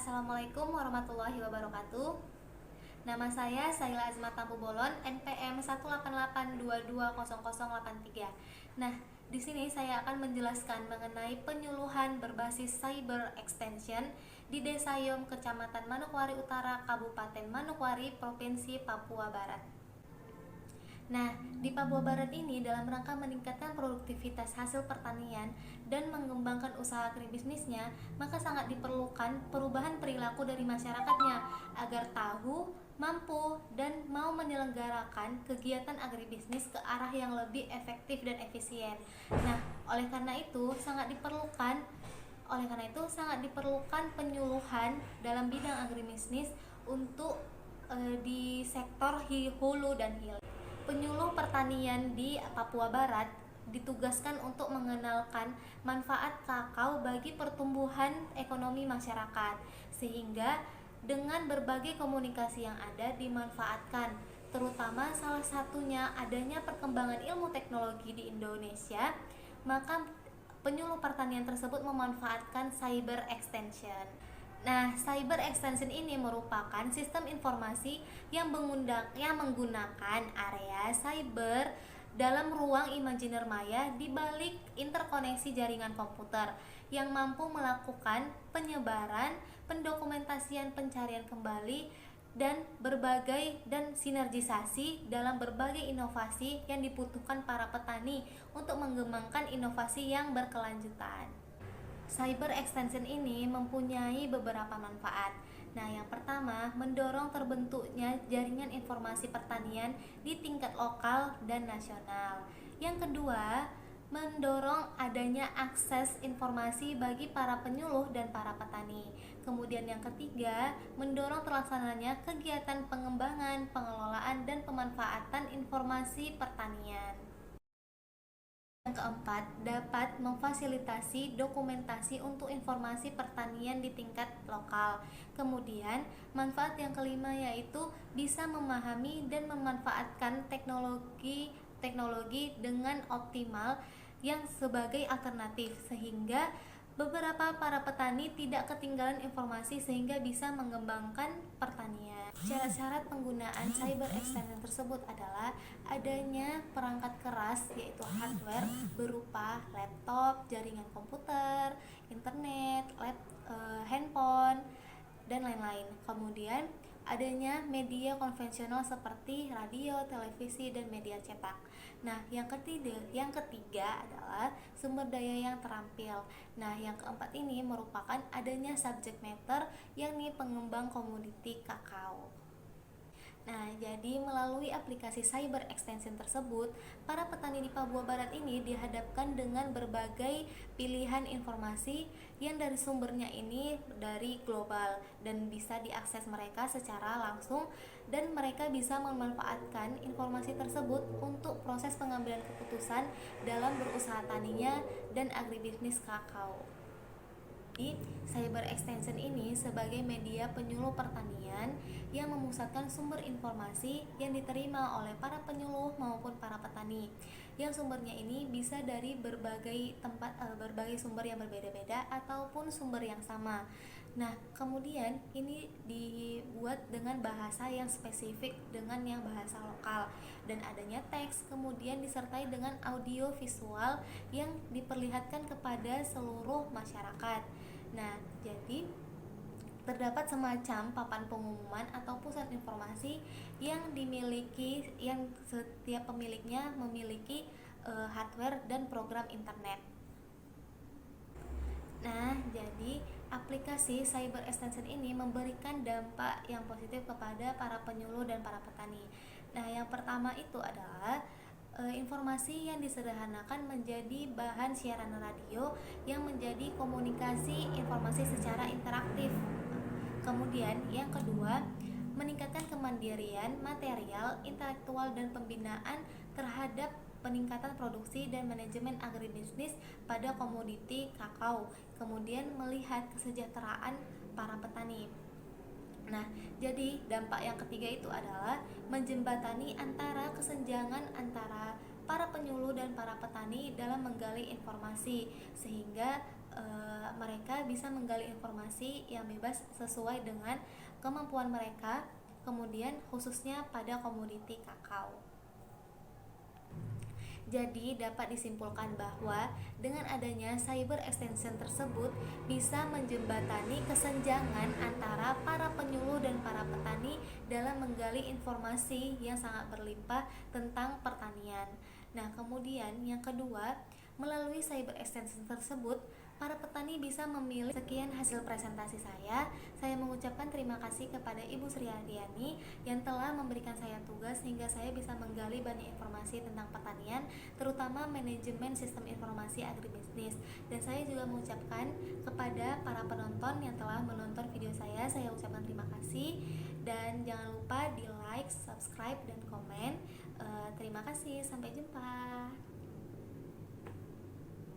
Assalamualaikum warahmatullahi wabarakatuh. Nama saya Saila Azma Tampu Bolon, NPM 188220083. Nah, di sini saya akan menjelaskan mengenai penyuluhan berbasis cyber extension di Desa Yom, Kecamatan Manokwari Utara, Kabupaten Manokwari, Provinsi Papua Barat. Nah, di Papua Barat ini dalam rangka meningkatkan produktivitas hasil pertanian dan mengembangkan usaha agribisnisnya, maka sangat diperlukan perubahan perilaku dari masyarakatnya agar tahu, mampu, dan mau menyelenggarakan kegiatan agribisnis ke arah yang lebih efektif dan efisien. Nah, oleh karena itu sangat diperlukan penyuluhan dalam bidang agribisnis untuk di sektor hulu dan hilir. Penyuluh pertanian di Papua Barat ditugaskan untuk mengenalkan manfaat kakao bagi pertumbuhan ekonomi masyarakat, sehingga dengan berbagai komunikasi yang ada dimanfaatkan, terutama salah satunya adanya perkembangan ilmu teknologi di Indonesia. Maka penyuluh pertanian tersebut memanfaatkan cyber extension. Nah, cyber extension ini merupakan sistem informasi yang menggunakan area cyber dalam ruang imajiner maya di balik interkoneksi jaringan komputer yang mampu melakukan penyebaran, pendokumentasian, pencarian kembali dan sinergisasi dalam berbagai inovasi yang dibutuhkan para petani untuk mengembangkan inovasi yang berkelanjutan. Cyber extension ini mempunyai beberapa manfaat. Nah, yang pertama, mendorong terbentuknya jaringan informasi pertanian di tingkat lokal dan nasional. Yang kedua, mendorong adanya akses informasi bagi para penyuluh dan para petani. Kemudian yang ketiga, mendorong terlaksananya kegiatan pengembangan, pengelolaan, dan pemanfaatan informasi pertanian. Yang keempat, dapat memfasilitasi dokumentasi untuk informasi pertanian di tingkat lokal. Kemudian, manfaat yang kelima yaitu bisa memahami dan memanfaatkan teknologi dengan optimal yang sebagai alternatif, sehingga beberapa para petani tidak ketinggalan informasi sehingga bisa mengembangkan pertanian. Syarat-syarat penggunaan cyber extension tersebut adalah adanya perangkat keras yaitu hardware berupa laptop, jaringan komputer, internet, handphone, dan lain-lain. Kemudian adanya media konvensional seperti radio, televisi, dan media cetak. Nah, yang ketiga adalah sumber daya yang terampil. Nah, yang keempat ini merupakan adanya subject matter, yakni pengembang komoditi kakao. Nah, jadi melalui aplikasi cyber extension tersebut, para petani di Papua Barat ini dihadapkan dengan berbagai pilihan informasi yang dari sumbernya ini dari global dan bisa diakses mereka secara langsung, dan mereka bisa memanfaatkan informasi tersebut untuk proses pengambilan keputusan dalam berusaha taninya dan agribisnis kakao. Cyber extension ini sebagai media penyuluh pertanian yang memusatkan sumber informasi yang diterima oleh para penyuluh maupun para petani, yang sumbernya ini bisa dari berbagai sumber yang berbeda-beda ataupun sumber yang sama. Nah, kemudian ini dibuat dengan bahasa yang spesifik dengan yang bahasa lokal, dan adanya teks, kemudian disertai dengan audio visual yang diperlihatkan kepada seluruh masyarakat. Nah, jadi terdapat semacam papan pengumuman atau pusat informasi yang setiap pemiliknya memiliki hardware dan program internet. Nah, jadi aplikasi cyber extension ini memberikan dampak yang positif kepada para penyuluh dan para petani. Nah, yang pertama itu adalah informasi yang disederhanakan menjadi bahan siaran radio yang menjadi komunikasi informasi secara interaktif. Kemudian yang kedua, meningkatkan kemandirian material, intelektual, dan pembinaan terhadap peningkatan produksi dan manajemen agribisnis pada komoditi kakao. Kemudian melihat kesejahteraan para petani. Nah, jadi dampak yang ketiga itu adalah menjembatani antara kesenjangan antara para penyuluh dan para petani dalam menggali informasi, sehingga mereka bisa menggali informasi yang bebas sesuai dengan kemampuan mereka, kemudian khususnya pada komoditi kakao. Jadi dapat disimpulkan bahwa dengan adanya cyber extension tersebut bisa menjembatani kesenjangan antara para penyuluh dan para petani dalam menggali informasi yang sangat berlimpah tentang pertanian. Nah, kemudian yang kedua, melalui cyber extension tersebut para petani bisa memilih. Sekian hasil presentasi saya. Saya mengucapkan terima kasih kepada Ibu Sri Hardiani yang telah memberikan saya tugas sehingga saya bisa menggali banyak informasi tentang pertanian, terutama manajemen sistem informasi agribisnis. Dan saya juga mengucapkan kepada para penonton yang telah menonton video saya ucapkan terima kasih. Dan jangan lupa di like, subscribe, dan komen. Terima kasih, sampai jumpa.